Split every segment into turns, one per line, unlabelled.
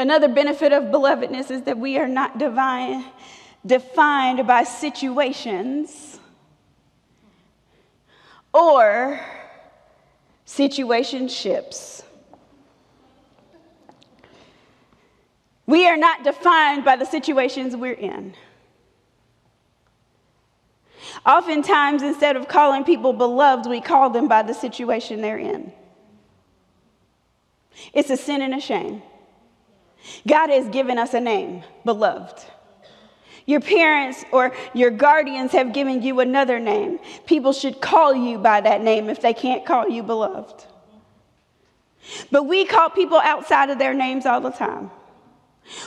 Another benefit of belovedness is that we are not defined by situations or situationships. We are not defined by the situations we're in. Oftentimes, instead of calling people beloved, we call them by the situation they're in. It's a sin and a shame. God has given us a name, beloved. Your parents or your guardians have given you another name. People should call you by that name if they can't call you beloved. But we call people outside of their names all the time.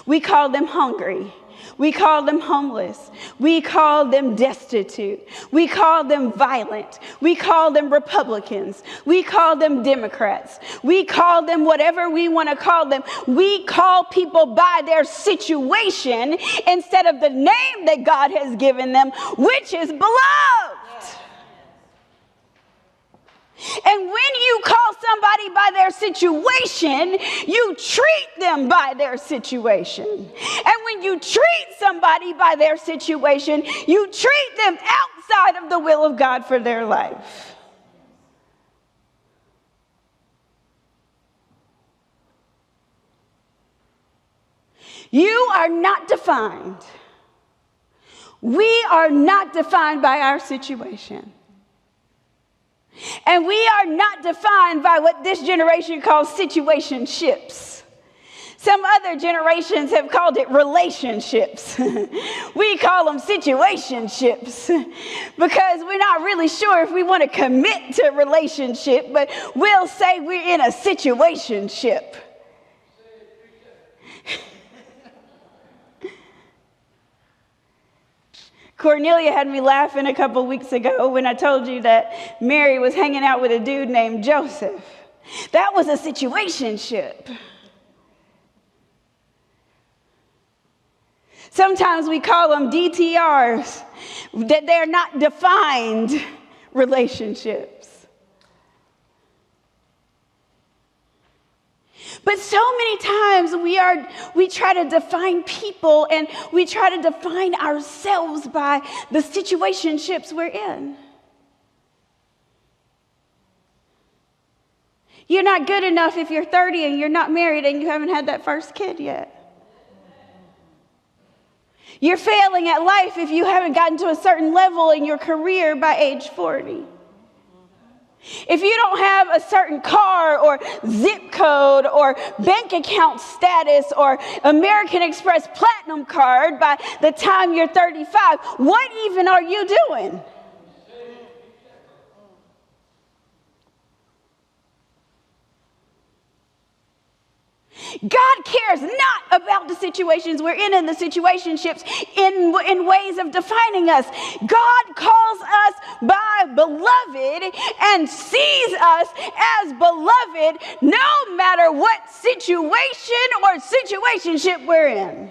We call them hungry. We call them homeless. We call them destitute. We call them violent. We call them Republicans. We call them Democrats. We call them whatever we want to call them. We call people by their situation instead of the name that God has given them, which is beloved. And when you call somebody by their situation, you treat them by their situation. And when you treat somebody by their situation, you treat them outside of the will of God for their life. You are not defined. We are not defined by our situation. And we are not defined by what this generation calls situationships. Some other generations have called it relationships. We call them situationships because we're not really sure if we want to commit to a relationship, but we'll say we're in a situationship. Cornelia had me laughing a couple weeks ago when I told you that Mary was hanging out with a dude named Joseph. That was a situationship. Sometimes we call them DTRs, that they're not defined relationships. But so many times we try to define people and we try to define ourselves by the situationships we're in. You're not good enough if you're 30 and you're not married and you haven't had that first kid yet. You're failing at life if you haven't gotten to a certain level in your career by age 40. If you don't have a certain car or zip code or bank account status or American Express Platinum card by the time you're 35, what even are you doing? God cares not about the situations we're in and the situationships in ways of defining us. God calls us by beloved and sees us as beloved no matter what situation or situationship we're in.